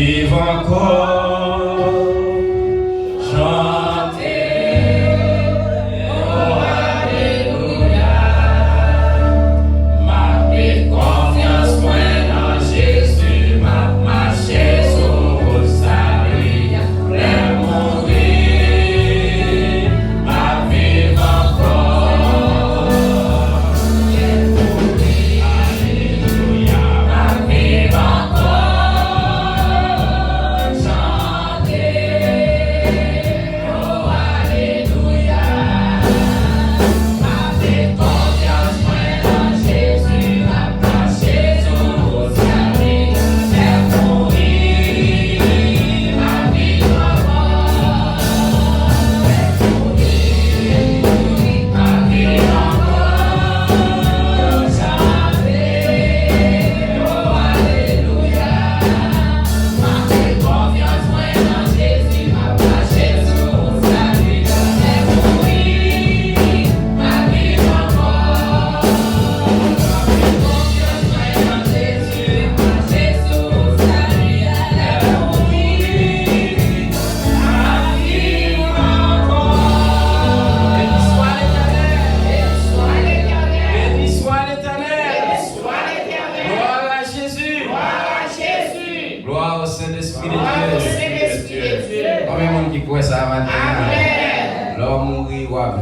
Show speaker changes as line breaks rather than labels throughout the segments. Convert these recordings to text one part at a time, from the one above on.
vivre encore, chanter, oh alléluia, ma confiance moi dans Jésus, ma marché sur le salut, les mourir, ma vivre encore, alléluia, ma vivre encore.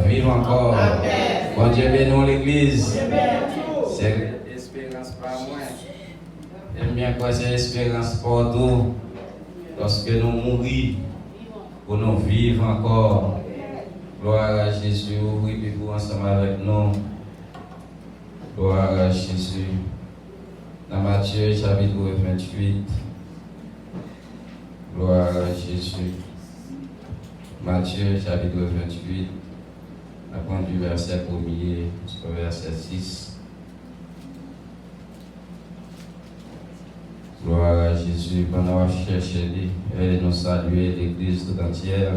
Vivre encore. Bon Dieu bénisse l'église. C'est l'espérance pas moi. J'aime bien quoi c'est l'espérance pour nous. Lorsque nous mourons, pour nous vivre encore. Gloire à Jésus. Oui, puis vous ensemble avec nous. Gloire à Jésus. Dans Matthieu chapitre 28. Gloire à Jésus. Matthieu chapitre 28. À prendre du verset 1er jusqu'au verset 6. Gloire à Jésus. Pendant que nous cherchons et nous saluer l'église tout entière.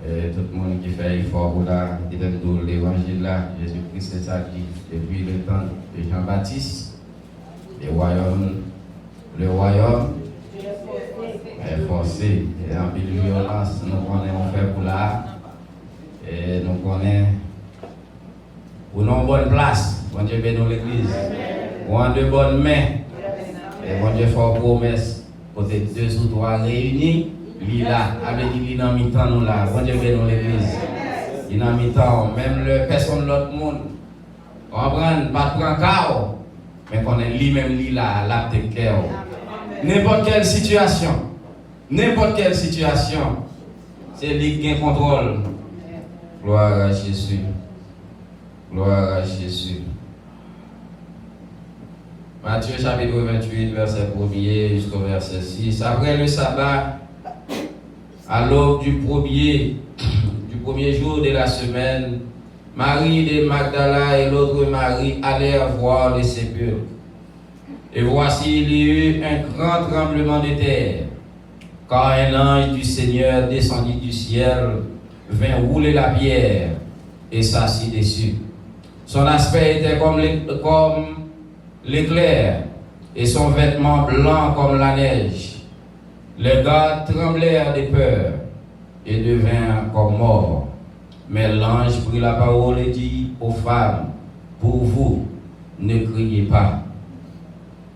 Et tout le monde qui fait effort pour là, qui donne l'évangile là, Jésus-Christ, c'est ça qui, depuis le temps de Jean-Baptiste, le royaume est forcé. Et en pile violence, nous connaissons fait pour là. Et nous connaissons pour nos bonnes places. Bon Dieu bénisse l'église. Pour en de bonnes mains. Et bon Dieu fait promesse. Pour ces 2 ou 3 réunis, lui là, avec lui dans mi-temps nous là. Bon Dieu bénisse l'église. Il dans mi-temps, même le personne de l'autre monde. On prend, pas prendre chaos. Mais qu'on est lui-même lui là, là de cœur. N'importe quelle situation. N'importe quelle situation. C'est lui qui contrôle. Gloire à Jésus. Gloire à Jésus. Matthieu chapitre 28, verset 1er jusqu'au verset 6. Après le sabbat, à l'aube du premier jour de la semaine, Marie de Magdala et l'autre Marie allèrent voir le sépulcre. Et voici, il y eut un grand tremblement de terre, car un ange du Seigneur descendit du ciel, vint rouler la pierre et s'assit dessus. Son aspect était comme l'éclair et son vêtement blanc comme la neige. Les gardes tremblèrent de peur et devinrent comme morts. Mais l'ange prit la parole et dit aux femmes, pour vous, ne criez pas,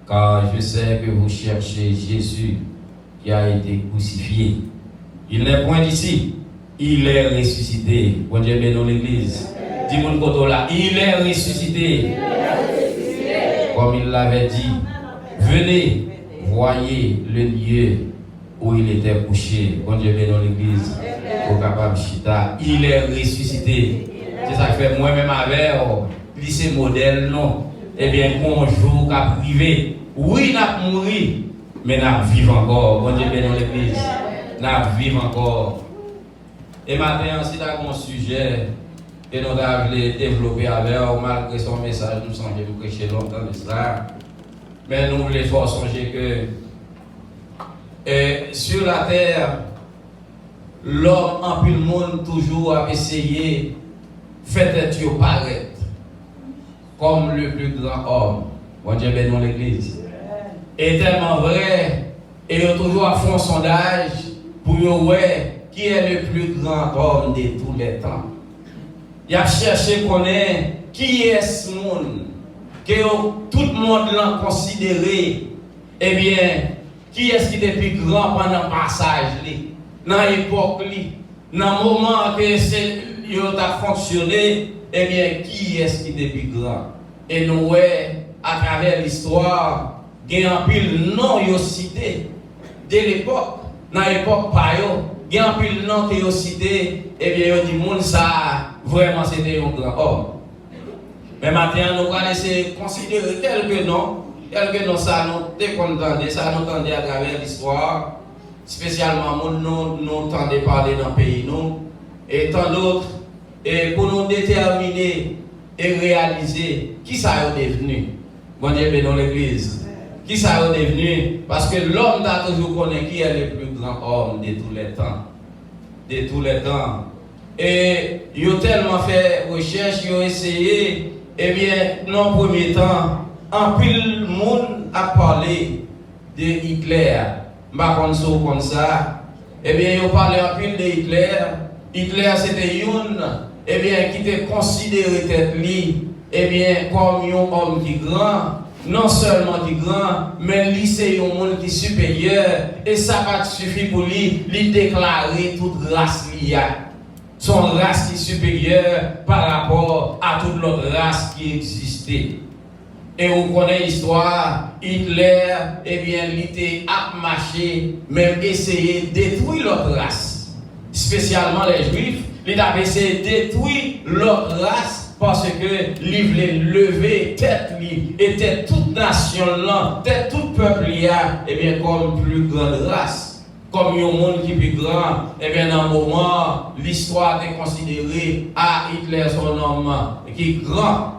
car je sais que vous cherchez Jésus qui a été crucifié. Il n'est point d'ici. Il est ressuscité. Bon Dieu bénisse l'église. Dis-moi le côté là. Il est ressuscité. Comme il l'avait dit. Venez, voyez le lieu où il était couché. Bon Dieu bénisse l'église. Au capable chita. Il est ressuscité. C'est ça que fait moi-même avec lycée modèle non. Eh bien, bonjour, qu'à privé. Oui, n'a mouru, mais n'a vivre encore. Bon Dieu bénisse l'église. N'a vivre encore. Et maintenant, c'est un sujet que nous avons développé avec, malgré son message, nous sommes prêcher longtemps de cela. Mais nous voulons fort songer que sur la terre, l'homme en plus le monde toujours a essayé de faire tête paraître comme le plus grand homme. Bon Dieu bénisse l'église. Et tellement vrai Et ils ont toujours fait un sondage pour voir qui est le plus grand homme de tous les temps. Ils ont cherché à connaître qui est ce monde que tout le monde l'a considéré. Eh bien, qui est-ce qui est le plus grand pendant le passage, dans l'époque, dans le moment que il a fonctionné, eh bien, qui est-ce qui est le plus grand? Et nous, à travers l'histoire, il y a un pile nom qui est cité de l'époque, dans l'époque, il y a un pile nom qui est cité, eh bien, il dit, monde ça, vraiment, c'était un grand homme. Mais maintenant, nous allons essayer de considérer quelques noms, ça, nous entendons, ça, nous entendons à travers l'histoire, spécialement, nous entendons parler dans le pays, nous, et tant d'autres, et pour nous déterminer et réaliser qui ça est devenu. Bon Dieu, bénisse l'église. Qui ça est devenu? Parce que l'homme a toujours connu qui est le plus grand homme de tous les temps. De tous les temps. Et ils ont tellement fait recherche, ils ont essayé, eh bien, dans le premier temps, en pile monde a parlé de Hitler. Comme ça, eh bien, ils ont parlé en pile de Hitler. Hitler, c'était une, eh bien, qui était considéré tête lui, eh bien, comme un homme qui est grand, non seulement qui est grand, mais lui, c'est un monde qui est supérieur, et ça va suffire pour lui déclarer toute race liée. Son race qui est supérieure par rapport à toute l'autre race qui existait. Et on connaît l'histoire, Hitler, eh bien, il était à marcher, même essayer de détruire l'autre race, spécialement les Juifs. Il avait essayé de détruire l'autre race parce que il voulait lever tête lui, et tête toute nation là, tête tout peuple là, eh bien, comme plus grande race. Comme un monde qui est plus grand, eh bien, dans un moment, l'histoire est considérée à Hitler, son homme qui est grand.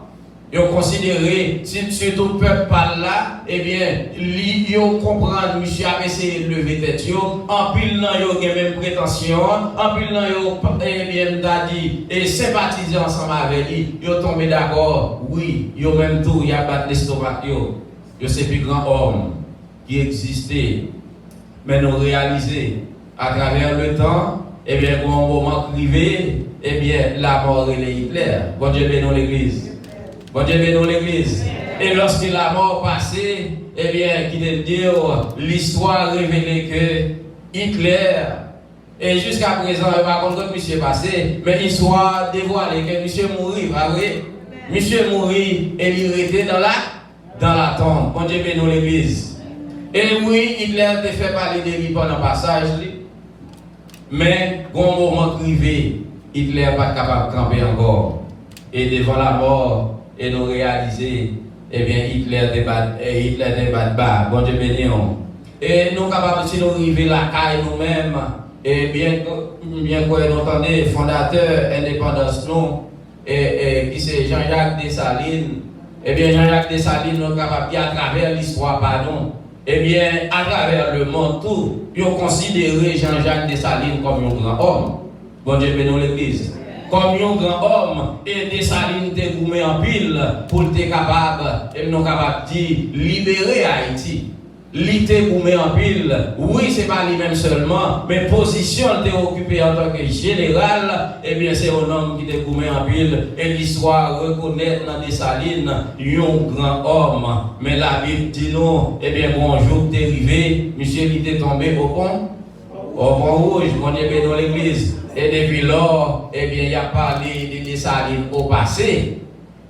Ils ont considéré, si tout le peuple parle là, eh bien, ils ont compris, monsieur a essayé de lever tête, en pile, ils ont même prétention, en pile, ils ont, eh bien, dit, et sympathisé ensemble avec lui, ils ont tombé d'accord, oui, ils ont même tout, ils ont battu l'estomac, ils sont plus grand homme qui existait. Mais nous réaliser à travers le temps, eh bien, pour un moment privé, eh bien, la mort est Hitler. Bon Dieu bénisse l'église. Bon Dieu bénisse l'église. Et lorsque la mort passée, eh bien, qui veut dire, l'histoire révélait que Hitler, et jusqu'à présent, je ne sais pas comment monsieur est passé, mais l'histoire dévoilée que monsieur mourit, pas vrai? Monsieur mourit et il était dans la tombe. Bon Dieu bénisse l'église. Et oui, Hitler a fait parler de lui pendant le passage, mais, au moment privé, Hitler n'est pas capable de camper encore. Et devant la mort, et nous réaliser, eh bien, Hitler n'est pas de bas. Bon Dieu béni. Et nous sommes capables de nous arriver la caille nous-mêmes, et bien que nous entendons, fondateur indépendance, nous, et qui c'est Jean-Jacques Dessalines, eh bien, Jean-Jacques Dessalines, nous sommes capables de dire à travers l'histoire, pardon. Eh bien, à travers le monde tout, ils ont considéré Jean-Jacques Dessalines comme un grand homme. Bon Dieu bénisse l'église. Comme un grand homme, et Dessalines était goumé en pile pour être capable, et nous capable de dire, libérer Haïti. Il était goumé en pile. Oui, ce n'est pas lui-même seulement, mais position était occupée en tant que général. Eh bien, c'est un homme qui était goumé en pile. Et l'histoire reconnaît dans Dessalines un grand homme. Mais la Bible dit non, eh bien, bonjour, t'es arrivé, monsieur, il était tombé au pont rouge, on est dans l'église. Et depuis lors, eh bien, il a parlé de Dessalines au passé.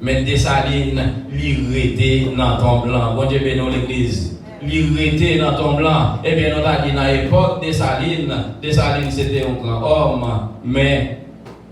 Mais Dessalines, il était dans ton blanc. Bon Dieu bénisse l'église. L'irrité dans ton blanc, eh bien, on a dit dans l'époque Dessalines c'était un grand homme, mais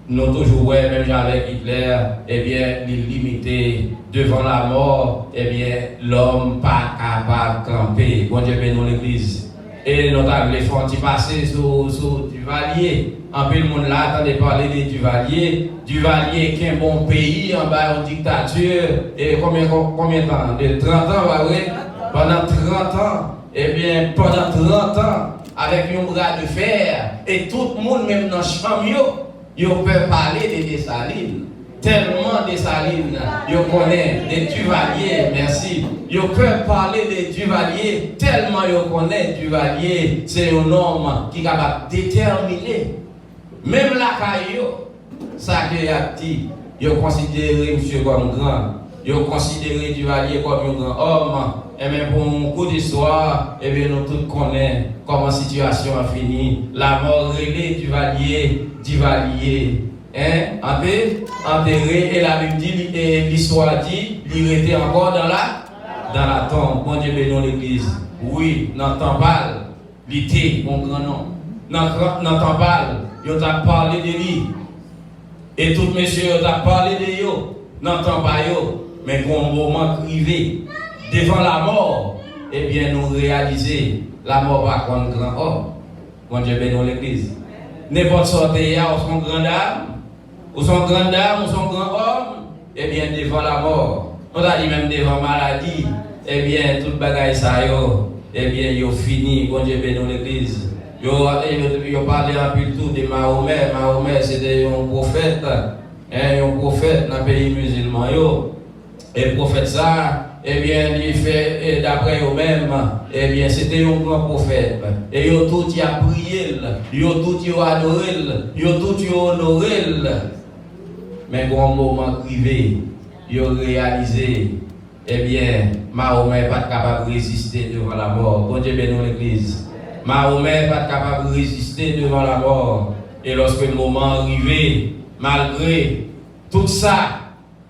nous toujours, même avec Hitler, eh bien, il limité devant la mort, eh bien, l'homme pas capable de camper. Bon Dieu bénisse l'église. Et nous avons les fonds passer sur Duvalier. En plus, le monde là attendait parler de Duvalier. Duvalier qui est un bon pays en bas en dictature. Et combien de temps? De 30 ans, oui. Pendant 30 ans, eh bien, pendant 30 ans, avec un bras de fer, et tout le monde, même dans le champ, ils peuvent parler de Dessalines. tellement des salines, yo connaît des Duvalier, merci. Yo peut parler des Duvalier, tellement yo connaît Duvalier, c'est un homme qui est capable de déterminer. Même la caillou, ça que y a dit, yo considéré monsieur comme grand, yo considéré Duvalier comme un grand homme. Et même pour un coup d'histoire, et bien nous tous connaissons comment la situation a fini. La mort relée Duvalier. Enterré, et la Bible dit, et l'histoire dit, il était encore dans la tombe. Bon Dieu bénisse l'église. Oui, n'entend pas, il était mon grand nom. N'entend pas, il t'a parlé de lui. Et tout monsieur t'a parlé de yo. N'entend pas yo. Mais quand un moment privé, devant la mort, eh bien nous réaliser, la mort va contre grand homme. Bon Dieu bénisse l'église. N'importe sortie, ou son grand dame, ou son grand dame, ou son grand homme, eh bien devant la mort. On a dit même devant maladie, eh bien tout bagaille ça yo, eh bien yo fini, bon Dieu bénisse l'église. Yo parlé un peu tout de Mahomet. Mahomet c'était un prophète, un prophète dans le pays musulman yo. Et prophète ça, eh bien, il fait, d'après eux-mêmes, eh bien, c'était un grand prophète. Et ils tout y a prié, ils tout y a adoré, ils tout y a honoré. Mais quand un moment privé, ils ont réalisé, eh bien, Mahomet n'est pas capable de résister devant la mort. Bon Dieu bénisse l'église. Mahomet n'est pas capable de résister devant la mort. Et lorsque le moment arrivé, malgré tout ça,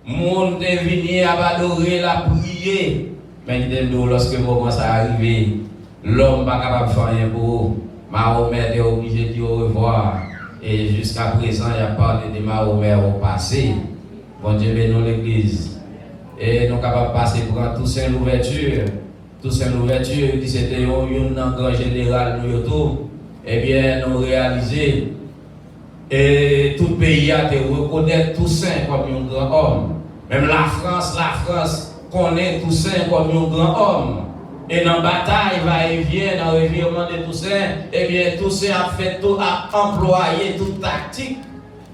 le monde est venu à adorer, la prier. Mais lorsque le moment est arrivé, l'homme n'est pas capable de faire rien pour eux. Mahomet est obligé de dire au revoir. Et jusqu'à présent, il y a parlé de Mahomet au passé. Bon Dieu bénisse l'église. Et nous sommes capables de passer pour un Toussaint l'ouverture. Toussaint l'ouverture, c'était un grand général, nous tous. Eh bien, nous réalisons. Et tout le pays a été reconnaître Toussaint comme un grand homme. Même la France connaît Toussaint comme un grand homme. Et dans la bataille, va et vient, dans le revirement de Toussaint, eh bien Toussaint a fait tout, a employé toute tactique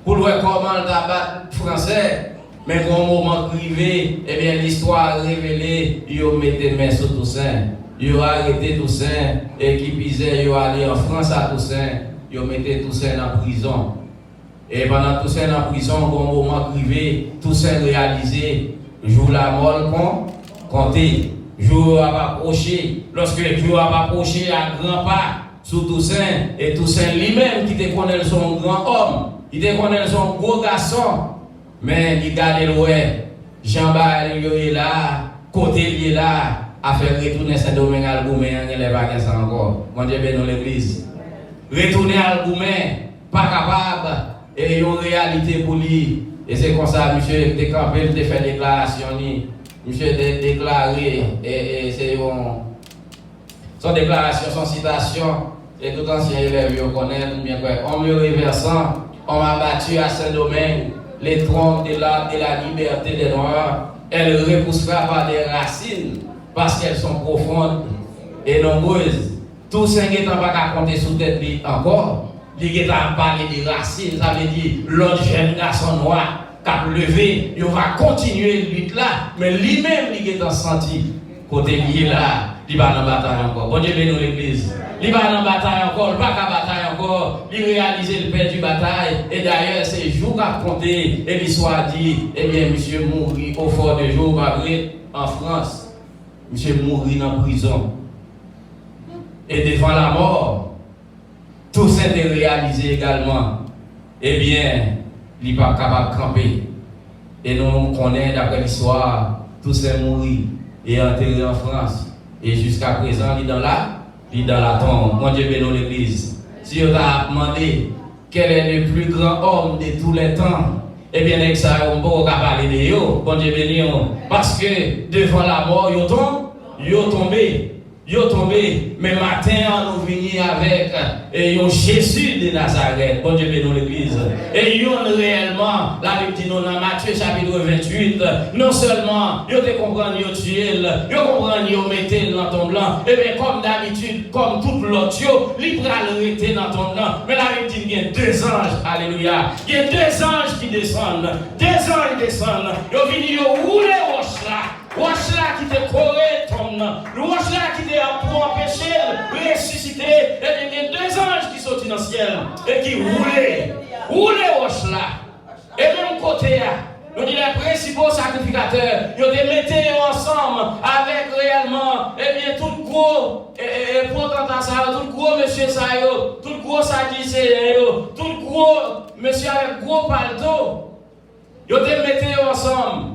pour voir comment le tabac français. Mais quand au moment privé, eh bien l'histoire a révélé, ils ont mis les mains sur Toussaint. Ils ont arrêté Toussaint, et qui disait, ils ont allé en France à Toussaint, ils ont mis Toussaint en prison. Et pendant Toussaint en prison, au moment privé, Toussaint réalisé, jour la mort compté. Jour a approché, lorsque le jour a approché à grand pas sous Toussaint, et Toussaint lui-même qui te connaît son grand homme, il te connaît son gros garçon, mais il garde l'ouest, Jean-Baptiste est là, côté il est là, à faire retourner Saint-Domingue à Algoumen, il n'est pas ça encore. Mon Dieu bénisse l'église. Retourner à Algoumen, pas capable, et une réalité pour lui. Et c'est comme ça, monsieur, il a campé, il a fait déclaration. Monsieur a déclaré, et c'est son déclaration, son citation, et tout ancien élève connaît bien quoi. En me reversant, on m'a battu à Saint-Domingue, les troncs de la liberté des Noirs, elle repoussera par des racines, parce qu'elles sont profondes et nombreuses. Tout ce qui n'est pas qu'à compter sous tête encore, il est à parler des racines, ça veut dire l'autre jeune garçon noir. Cap levé, il va continuer lutte là, mais lui-même il est en senti côté lié là, il va dans bataille encore. Bon Dieu bénisse l'église. Il va dans bataille encore, il va pas bataille encore, il réalise le père du bataille et d'ailleurs c'est jour à compter et l'histoire dit eh bien monsieur mourit au fort de jour en France. Monsieur mourit en prison. Et devant la mort, tout ça est réalisé également. Eh bien, il n'est pas capable de camper. Et nous connaissons d'après l'histoire, tout ça mourit et enterré en France. Et jusqu'à présent, il est dans la tombe. Mon Dieu bénisse l'église. Si on t'a demandé quel est le plus grand homme de tous les temps, eh bien, avec ça, on peut parler de eux. Bon Dieu bénisse. Parce que devant la mort, ils sont tombés. Yo tombé, mais matin, nous venons avec un Jésus de Nazareth. Bon Dieu, bénisse l'église. Et yon réellement, la Bible dit nous dans Matthieu chapitre 28, non seulement, yo te comprendre, yo tuer, yo comprendre, yo mettre dans ton blanc, et bien comme d'habitude, comme tout l'autre, yo, libre à l'arrêter dans ton blanc. Mais la Bible dit qu'il y a deux anges, alléluia. Il y a deux anges qui descendent, deux anges descendent, yo viennent, yo rouler roche là. Roche là qui te corrige ton nom. Le roche là qui te pour empêcher de ressusciter. Et il y a deux anges qui sont dans le ciel et qui roulaient. Roulaient roche là. Et même côté là, nous disons les principaux sacrificateurs, ils ont mis ensemble avec réellement, et bien tout le gros, et pourtant ça, tout le gros monsieur ça, tout le gros sadicé, tout le gros monsieur avec gros palto. Ils ont mis ensemble.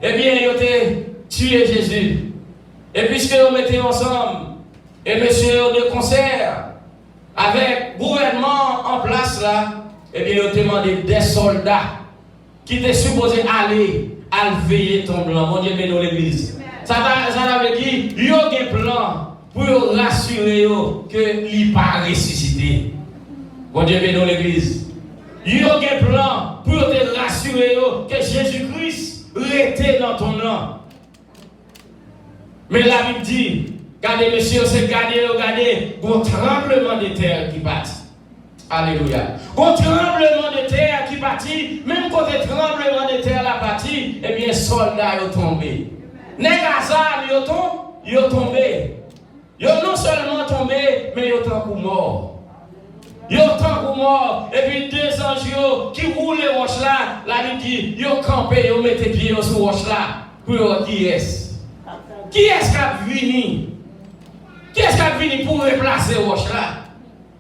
Eh bien, ils ont tué Jésus. Et puisque ils mettaient ensemble, et monsieur de concert, avec le gouvernement en place là, eh bien, ils ont demandé des soldats qui étaient supposés aller à veiller ton blanc. Mon Dieu, mais dans l'église. Ça veut dire, ils ont un plan pour rassurer que il pas ressuscité. Mon Dieu, mais dans l'église. Ils ont un plan pour te rassurer que Jésus-Christ rester dans ton nom. Mais la Bible dit, regardez monsieur, c'est regardez, un tremblement de terre qui passe. Alléluia. Un tremblement de terre qui partit, même quand le tremblement de terre la partie, eh bien, soldats sont tombés. Négazam, ils sont tombés. Ils ont non seulement tombé, mais ils sont morts. Ils sont morts. Et puis deux anges qui roulent les roches là, la Bible dit, ils ont campé, ils mettent pieds sur les roches là. Pour qui est-ce? Qui est-ce qui a venu? Qui est-ce qui a venu pour replacer les roches là?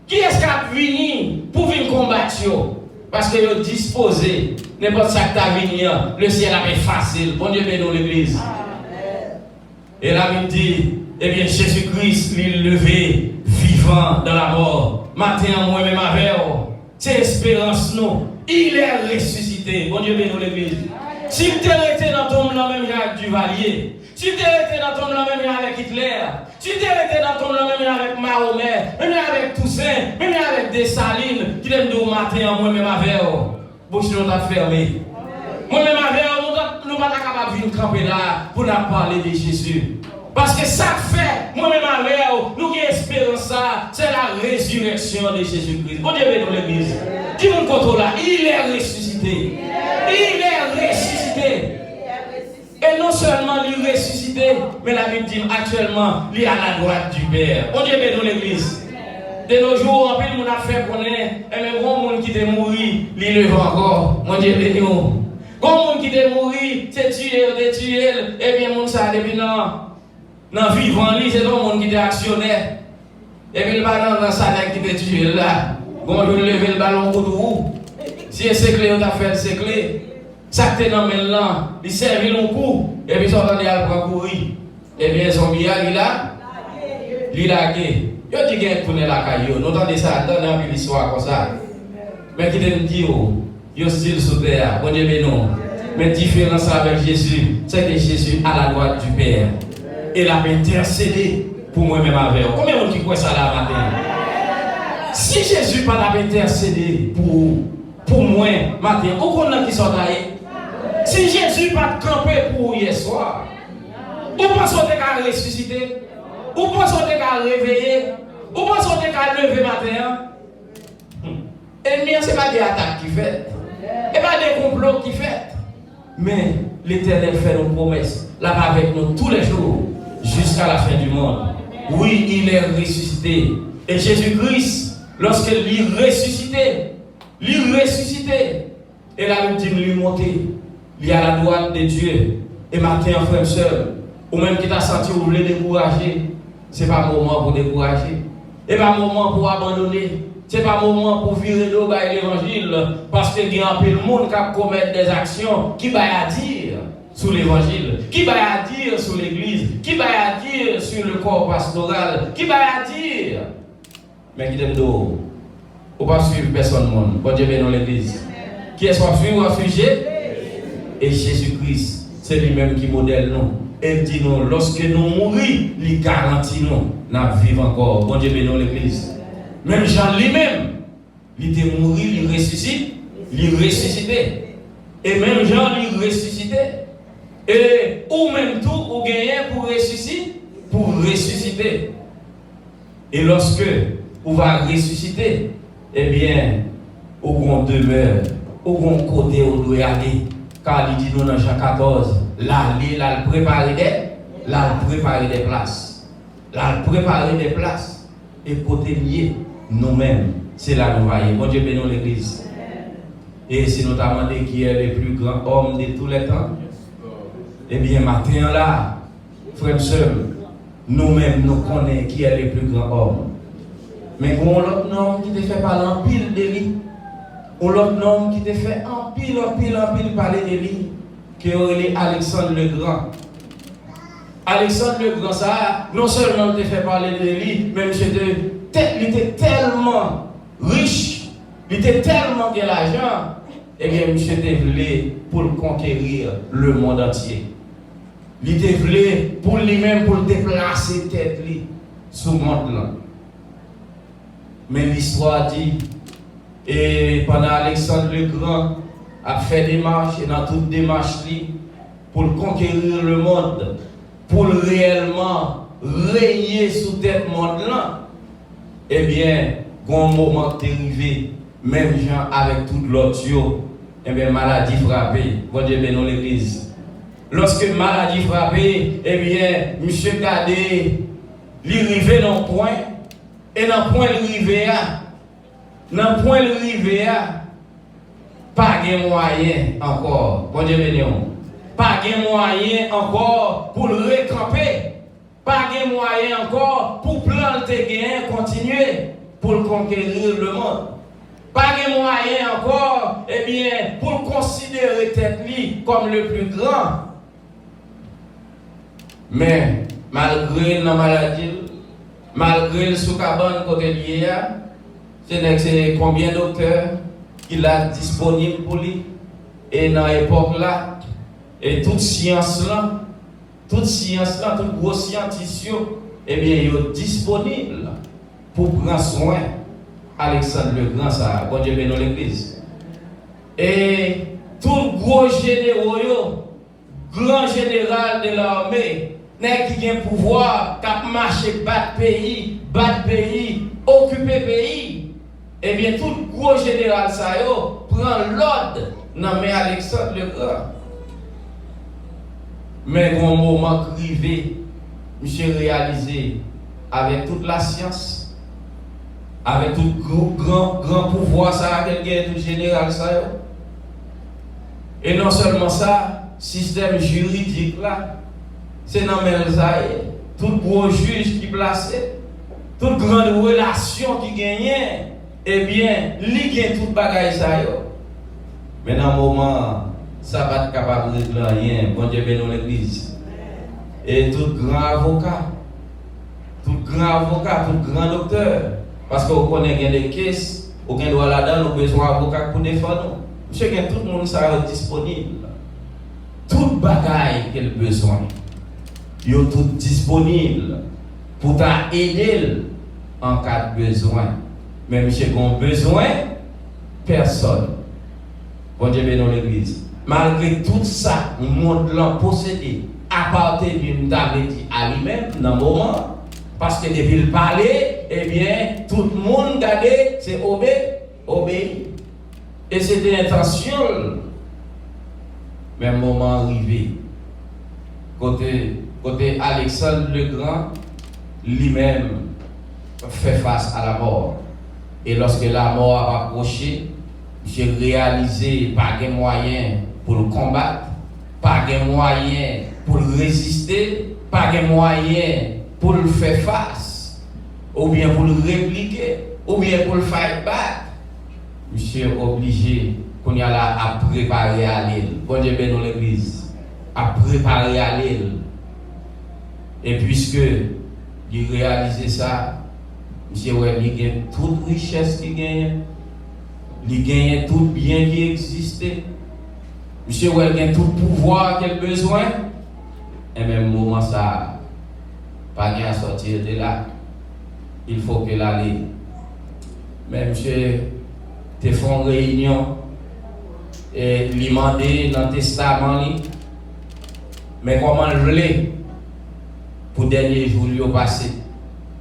Qui est-ce qui a venu pour venir combattre? Parce que ils ont disposé, n'importe ça que tu as venu, le ciel a été facile. Bon Dieu bénisse l'église. Et la Bible dit, eh bien Jésus-Christ, il est levé, vivant dans la mort. Matin, moi-même avec vous. C'est espérance, non. Il est ressuscité. Bon Dieu bénisse l'église. S'il était resté dans ton blanc, même avec Duvalier. S'il était resté dans ton blanc, même avec Hitler. S'il était resté dans ton blanc, même avec Mahomet. Même avec Toussaint. Même avec Dessalines. Qui l'aime de matin, moi-même avec vous. Bouche nous a fermé. Moi-même avec vous, nous ne sommes pas capables de venir camper là pour nous parler de Jésus. Parce que ça fait, moi-même avec vous, nous qui espérons ça, c'est la résurrection de Jésus-Christ. Bon Dieu bénisse l'église. Qui nous contrôle là? Il est ressuscité. Il est ressuscité. Et non seulement il est ressuscité, mais la Bible dit actuellement, il est à la droite du Père. Bon Dieu bénisse l'église. De nos jours, en plus, on a fait qu'on est, et même grand monde qui est mort, il lève encore. Mon Dieu bénisse. Grand monde qui est mort, c'est tué, et bien, mon ça, depuis dans le vivant, c'est le monde qui est actionnaire. Et puis le ballon dans sa qui était tué là. Bon, je lever le ballon pour vous. Si c'est clé, on a fait c'est clé. Ça que tu es dans le là, il servi le coup. Et puis, ça va pour courir. Et bien, son billet, il a gagné. Il dit qu'il a tourné la caillou. Nous entendons ça dans une histoire comme ça. Mais qui te dit, il style sous terre. Bon Dieu, mais non. Mais la différence avec Jésus, c'est que Jésus à la droite du Père. Et il a intercédé pour moi-même avec vous. Combien de gens qui croient ça là matin? Si Jésus n'a pas intercédé pour moi matin, pourquoi qui sont là? Si Jésus n'a pas campé pour hier soir, ou pensez qu'il a ressuscité? Ou pensez qu'il a réveillé? Ou pensez qu'il a levé matin? Et ce n'est pas des attaques qui fait, et pas des complots qui fait. Mais l'Éternel fait une promesse là-bas avec nous tous les jours. Jusqu'à la fin du monde. Oui, il est ressuscité. Et Jésus-Christ, lorsqu'il est ressuscité, et la Bible dit lui monter, il est à la droite de Dieu. Et matin, frère et soeur, ou même qui t'a senti ou voulez décourager, ce n'est pas un moment pour décourager. Ce n'est pas un moment pour abandonner. Ce n'est pas un moment pour virer l'eau par l'évangile. Parce qu'il y a un peu de monde qui commet des actions qui va à dire sur l'évangile, qui va à dire sur l'église, qui va à dire sur le corps pastoral, qui va à dire. Mais qui t'aime d'eau. Ou pas suivre personne monde. Bon Dieu bénisse l'église. Qui est-ce qu'on suit ou à sujet? Et Jésus-Christ, c'est lui-même qui modèle nous. et dit nous, lorsque nous mourons, il garantit nous, nous vivons encore. Bon Dieu bénisse l'église. Même Jean lui-même, il était mort, il ressuscite, il ressuscité. Et même Jean, il ressuscité. Et ou même tout, ou gagner pour ressusciter. Et lorsque vous va ressusciter, eh bien, au grand demeure, au grand côté où vous doit aller. Car il dit nous dans Jean 14, là, il a préparé des places. Là, préparer des places. Et côté lié, nous-mêmes, c'est là nous voyons. Bon Dieu bénisse l'église. Et c'est notamment qui est le plus grand homme de tous les temps. Eh bien, matin là, frère et sœur, nous-mêmes, nous connaissons qui est le plus grand homme. Mais on l'autre nom qui te fait parler en pile de lui. On l'autre nom qui te fait en pile parler de lui. Qui est Alexandre le Grand. Alexandre le Grand, ça, non seulement te fait parler de lui, mais il était tellement riche, il était tellement de l'argent, et bien, monsieur était voulu pour conquérir le monde entier. Il était voulu pour lui-même, pour déplacer tête sous le monde là. Mais l'histoire dit, et pendant Alexandre le Grand a fait des marches, et dans toutes les marches, pour conquérir le monde, pour réellement régner sous tête monde là, eh bien, quand un moment est arrivé, même gens avec toute l'autre, eh bien, maladie frappée, bon Dieu bénisse l'église. Lorsque maladie frappée, eh bien, monsieur Kadé, il arrivé dans le point, et dans le point le rivé, pas de moyen encore, bon Dieu bénisse. Pas de moyen encore pour le récamper. Pas de moyen encore pour planter gain, continuer pour conquérir le monde. Pas de moyen encore, eh bien, pour considérer tête lui comme le plus grand. Mais malgré la maladie, malgré le sous-cabane côté lié, c'est combien de docteurs il a disponible pour lui. Et dans l'époque là, et toute science là, toute gros scientifique, eh bien, ils sont disponibles pour prendre soin Alexandre le Grand, ça, bon Dieu bénisse l'église. Et tout gros généraux, grand général de l'armée, qui a un pouvoir, qui a marché, battre pays, occuper pays, eh bien, tout gros général, ça, prend l'ordre, nommé Alexandre le Grand. Mais au moment privé, monsieur réalisé avec toute la science, avec tout grand pouvoir, ça a quelqu'un tout général, ça. Et non seulement ça, système juridique là, c'est dans le ça, tout gros juge qui placé, toute grande relation qui gagnait, eh bien, lui gagne tout bagaille ça. Mais dans le moment, ça va être capable de régler rien. Bon Dieu bénisse l'église. Et tout grand avocat, tout grand docteur, parce qu'on connaît des caisses, on doit là-dedans, on a besoin d'avocat pour défendre. Monsieur, tout le monde sera disponible. Tout bagaille qu'il a besoin, ils sont tout disponible pour t'aider en cas de besoin. Mais monsieur, qu'on a besoin, personne. Bon Dieu bénisse l'église. Malgré tout ça, le monde l'a possédé, appartenu à lui-même dans le moment, parce que depuis le parler, eh bien, tout le monde gardé, c'est obéir. Et c'était intention. Mais moment arrivé, côté Alexandre le Grand, lui-même fait face à la mort. Et lorsque la mort a approché, j'ai réalisé pas de moyens pour le combattre, pas de moyens pour le résister, pas de moyens pour le faire face, ou bien pour le répliquer, ou bien pour le faire battre. Monsieur est obligé qu'on y a là à préparer à l'île. Bon Dieu bénisse l'église. À préparer à l'île. Et puisque il réalisait ça, monsieur il gagne toute richesse qu'il gagne. Il gagne tout bien qui existait. Monsieur il gagne tout pouvoir qu'il a besoin. et même moment ça, pas bien à sortir de là. Il faut que l'aller. Mais monsieur, tu fais une réunion et lui demander dans le testament, mais comment le voulez pour dernier jour lui passé.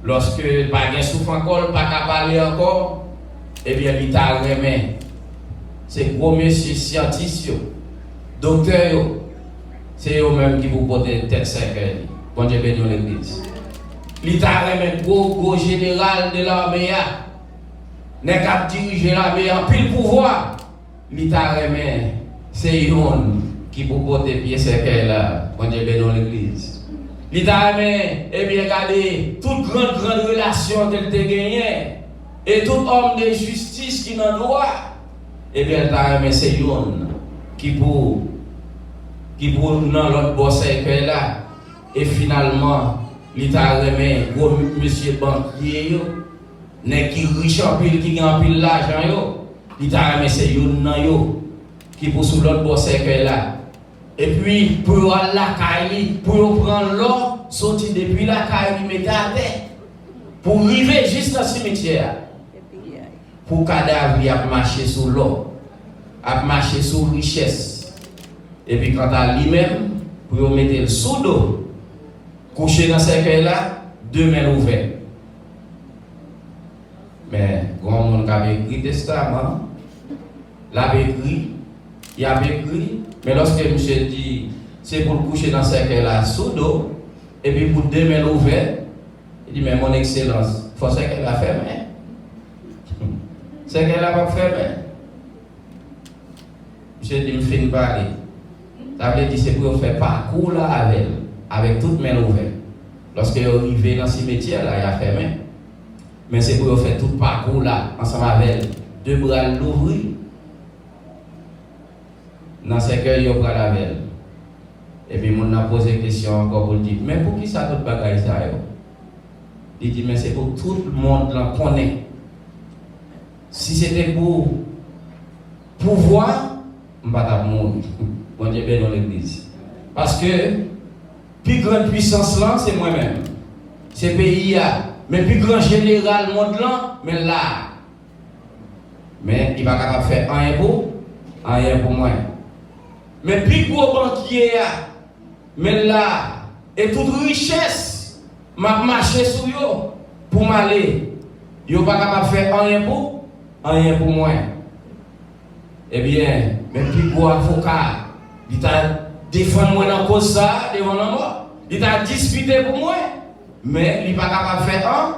Lorsque pas de souffle encore, pas qu'à parler encore, eh bien, il t'a remis. C'est gros monsieur scientifique, docteur, c'est eux-mêmes qui vous portent tête sacrée. Bon Dieu béni l'église. Il t'a remis gros général de l'armée, n'est qu'à diriger l'armée en pile pouvoir. Il t'a remis, c'est eux qui vous portent pied sacré là. Bon Dieu béni l'église. Il t'a remis, eh bien, regardez, toute grande relation qu'elle t'a gagnée. Et tout homme de justice qui n'en doit, eh bien, il t'a remis c'est yon qui pour dans l'autre boss là. Et finalement, il t'a remis gros monsieur banquier, n'est qui riche en pile, qui gagne en pile l'argent, il t'a remis c'est yon qui pour sous l'autre boss là. Et puis, pour la caille, pour prendre l'eau, sortir depuis la caille, mettre à terre, pour arriver juste dans le cimetière. Pour cadavre, il a marché sur l'eau, a marché sur richesse. Et puis, quant à lui-même, pour mettre le sous d'eau, coucher dans ce cercueil-là, deux mains ouvertes. Mais, grand monde qui avait écrit le testament, l'avait écrit, il avait écrit, mais lorsque monsieur dit, c'est pour coucher dans ce cercueil-là sous d'eau, et puis pour deux mains ouvertes, il dit, mais mon excellence, il faut que qu'elle a fermé. C'est qu'elle a pas fermé. Monsieur dit, je ne parler. Ça veut dire, c'est pour faire parcours là avec toutes mains ouvertes. Lorsque vous arrivez dans le cimetière, là, il a fermé. Mais c'est pour faire tout parcours là, ensemble avec deux bras l'ouvrir. Dans ce cœur, il y a bras la veille. Et puis, on a posé une question encore pour dire, mais pour qui ça tout bagaille ça? Il dit, mais c'est pour tout le monde là connaît. Si c'était pour pouvoir, je ne vais pas mourir. Bon Dieu béni dans l'église. Parce que, plus grande puissance là, c'est moi-même. C'est pays là. Mais plus grand général monde là, mais là. Mais il va pas faire rien pour moi. Mais plus gros banquier là, mais là, et toute richesse, m'a marché sur eux pour m'aller. Ils ne va pas faire rien pour moi. Eh bien, même plus gros avocat, il t'a défendu moi dans cause ça, devant moi. Il t'a disputé pour moi. Mais il n'est pas capable de faire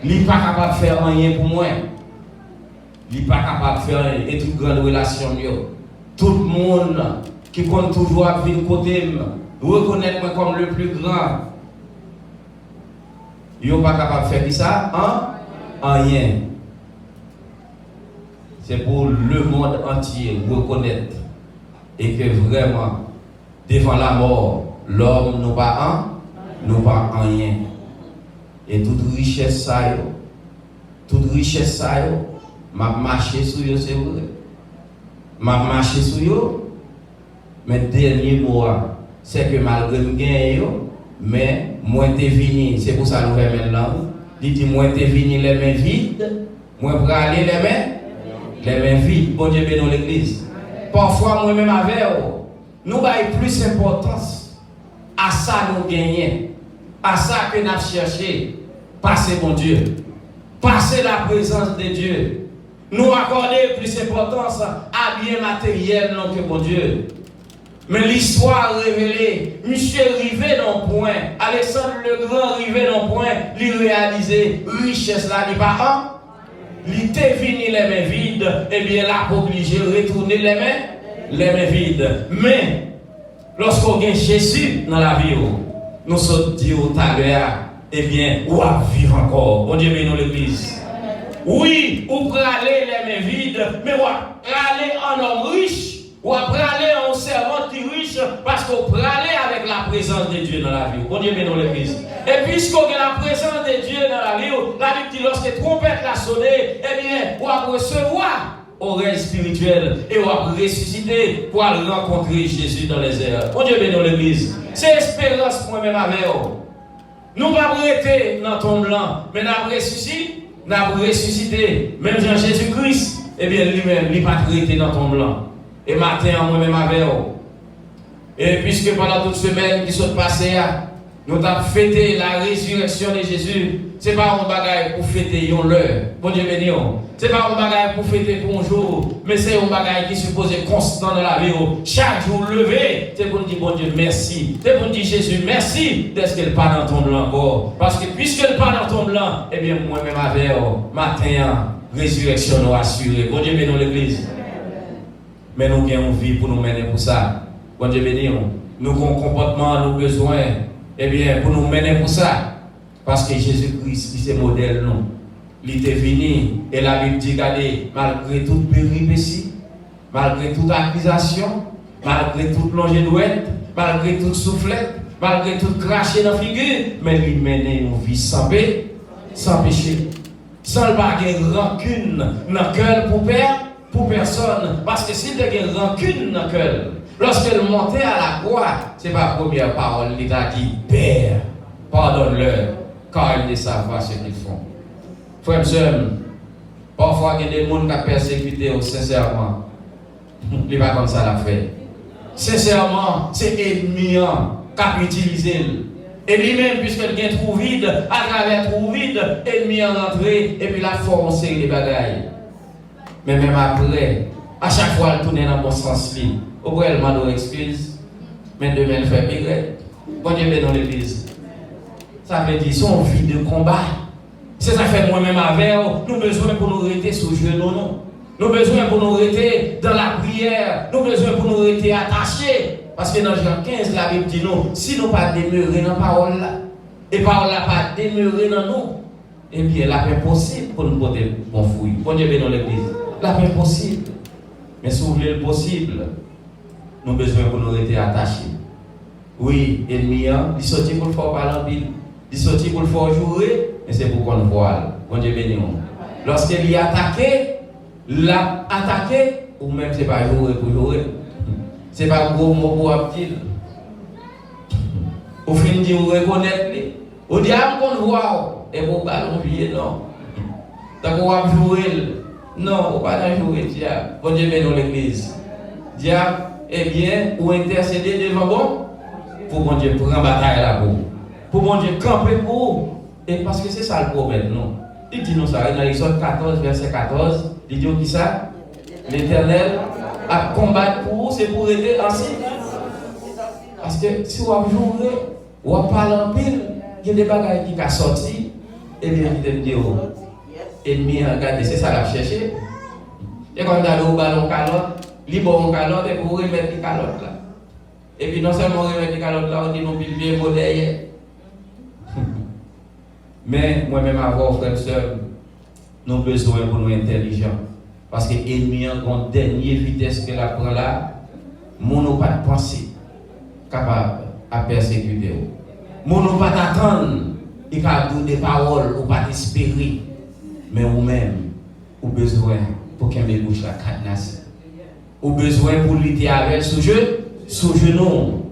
il n'est pas capable de faire rien pour moi. Il n'est pas capable de faire rien. Et toute grande relation, tout le monde qui compte toujours à venir côté, reconnaître moi comme le plus grand. Il n'est pas capable de faire ça, rien. C'est pour le monde entier reconnaître et que vraiment, devant la mort, l'homme n'a pas rien. Et toute richesse ça, m'a marché sur eux, c'est vrai. M'a marché sur eux, mais dernier mot, c'est que malgré le gain, mais moi t'es venu, c'est pour ça que nous faisons maintenant. Il dit, moi t'es venu les mains vides, moi pour aller les mains vides, bon Dieu béni dans l'église. Parfois, moi-même avec nous avons plus d'importance à ça nous gagner, à ça que nous avons cherché, passer mon Dieu, passer la présence de Dieu. Nous accorder plus d'importance à bien matériel non que mon Dieu. Mais l'histoire révélée, monsieur arrivé dans le point, Alexandre le Grand arrivé dans le point, lui réaliser richesse là, il pas il était venu les mains vides, et bien là, pour obligé de retourner les mains vides. Mais, lorsqu'on gagne Jésus dans la vie, nous sommes dit au l'heure, eh bien, on va vivre encore. Bon Dieu béni dans l'église. Oui, on peut aller les mains vides, mais on va aller en homme riche. On va aller en servant qui riche, parce qu'on peut aller avec la présence de Dieu dans la vie. Bon Dieu béni dans l'église. Et puisqu'on a la présence de Dieu dans la vie, la Bible dit lorsque trompette l'a sonné, eh bien, on va recevoir oreille spirituelle et on va ressusciter pour aller rencontrer Jésus dans les airs. Bon Dieu béni l'église. C'est l'espérance moi-même avec vous. Nous ne pas arrêter dans ton blanc, mais nous avons ressuscité. Même Jean Jésus-Christ, eh bien lui-même, il n'a pas arrêté dans ton blanc. Et matin, moi-même avec vous. Et puisque pendant toute semaine qui sont passées, nous avons fêté la résurrection de Jésus. Ce n'est pas un bagage pour fêter l'heure. Bon Dieu béni. Ce n'est pas un bagage pour fêter pour un jour. Mais c'est un bagage qui est supposé constant dans la vie. Chaque jour levé, c'est pour nous dire bon Dieu merci. C'est pour nous dire Jésus merci d'être qu'elle part dans ton blanc encore. Parce que puisqu'elle part dans ton blanc, eh bien moi-même avec matin, résurrection nous assurée. Bon Dieu béni l'église. Mais nous avons une vie pour nous mener pour ça. Bon Dieu béni. Nous avons un comportement, nous besoin. Eh bien, pour nous mener pour ça, parce que Jésus-Christ, c'est modèle, non. Il était venu, et la Bible dit, regardez, malgré toute péripétie, malgré toute accusation, malgré toute longénouette, malgré toute soufflette, malgré tout cracher dans la figure, mais lui menait une vie sans paix, sans péché, sans le bagage rancune dans le cœur pour personne, parce que si tu as une rancune dans le cœur, lorsqu'elle montait à la croix, ce n'est pas la première parole, il a dit Père, pardonne-leur, car ils ne savent pas ce qu'ils font. Frères et sœurs, parfois il y a des gens qui ont persécuté sincèrement. Il n'est pas comme ça la fait. Sincèrement, c'est l'ennemi qui a utilisé. Et lui-même, puisqu'il y a un trou vide, à travers trou vide, l'ennemi est rentré et puis la forcé les bagailles. Mais même après, à chaque fois, elle tourne dans le bon sens. Au bout, elle m'a donné excuse, mais demain, elle fait pire. Bon Dieu, dans l'église. Ça veut dire son vie de combat. C'est ça fait moi-même avec nous besoin pour nous rester sous le genou. Nous besoin pour nous rester dans la prière. Nous besoin pour nous rester attachés. Parce que dans Jean 15, la Bible dit nous, si nous pas demeurer dans la parole là, et la parole là pas demeurer dans nous, eh bien, la paix possible pour nous porter bon fruit. Bon Dieu, dans l'église. La paix possible. Mais si vous voulez le possible, nous avons besoin pour nous rester attachés. Oui, l'ennemi, il sortit pour le faire parler en ville, il sortit pour le faire jouer, et c'est pour qu'on voile. Bon Dieu béni. Lorsqu'il y a attaqué, l'a attaqué, ou même c'est pas jouer pour jouer. C'est pas un gros mot pour dire. Au fin de vous reconnaître, au diable qu'on voit, et vous ballon pied, non. Donc on va jouer, non, on va pas jouer, diable. Bon Dieu béni l'église. Diable, eh bien, ou intercéder devant bon, pour bon Dieu prendre bataille là-bas. Pour bon Dieu camper pour vous. Et parce que c'est ça le problème, non. Il dit nous ça, dans Exode 14, verset 14, il dit qui ça? L'Éternel a combattu pour vous, c'est pour aider ainsi. Parce que si vous avez joué, vous avez parlé en pile, il y a des bagages qui sont sortis, et bien il dit, ennemi, regardez, c'est ça la chercher. Et quand vous allez au ballon calotte, libre en calotte, et vous remettez les calottes là. Et puis non seulement remettre les calottes là, on dit non, puis bien derrière. Mais moi-même, avant, frères et sœurs, nous avons besoin pour nous intelligents. Parce que l'ennemi a une dernière vitesse qu'elle apprend là, nous n'avons pas de pensée capable à persécuter. Nous n'avons pas d'attendre, il n'y a pas de paroles, ou pas d'espérer. Mais vous-même, vous avez besoin pour qu'elle me bouche la cadenasse. Vous avez besoin pour lutter avec sous genou.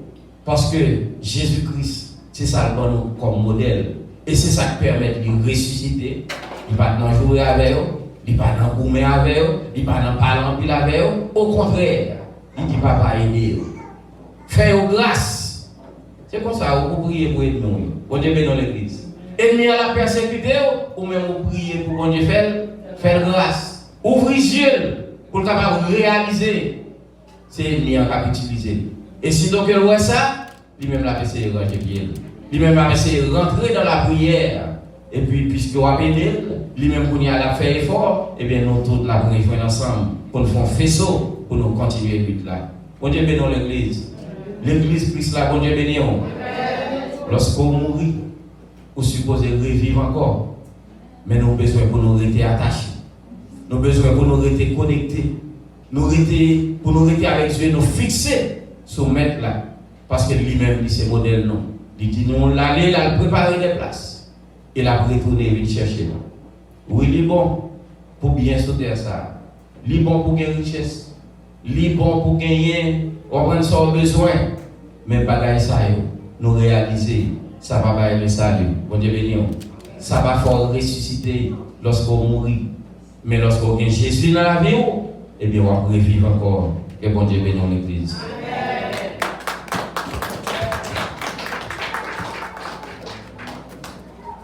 Parce que Jésus-Christ, c'est ça le bon comme modèle. Et c'est ça qui permet de ressusciter. Il ne va pas jouer avec eux, il ne va pas goumer avec eux, il ne va pas parler en pile avec eux. Au contraire, il dit papa aidez eux. Faites grâce. C'est comme ça, vous priez pour aider nous. Bon Dieu dans l'église. Ennemi à la persécuter, ou même vous priez pour bon Dieu faire grâce. Ouvrez les yeux pour le capable de réaliser. C'est l'ennemi à capitaliser. Et si donc elle voit ça, lui-même la essayer de ranger pied. Lui-même va essayer de rentrer dans la prière. Et puis, puisque vous avez aidé, lui-même, pour y aller faire effort, et bien, nous tous la rejoindre ensemble pour nous faire un faisceau pour nous continuer vite là. Bon Dieu bénit l'église. L'église Christ là, bon Dieu bénit. Lorsqu'on mourit, vous supposez revivre encore. Mais nous avons besoin pour nous rester attachés. Nous avons besoin pour nous rester connectés. Pour nous rester avec Dieu, nous fixer sur maître là. Parce que lui-même, c'est modèle non. Il dit nous l'aller, il a préparé des places. Il a retourné, il chercher nous. Oui, il est bon pour bien sauter ça. li bon pour gagner richesse, li bon pour gagner, on prend son besoin, mais bagaille ça nous réaliser, ça va pas le salut. Bon Dieu béni, ça va faire ressusciter lorsqu'on mourit, mais lorsqu'on gagne Jésus dans la vie, eh bien on va revivre encore. Que bon Dieu bénisse l'église.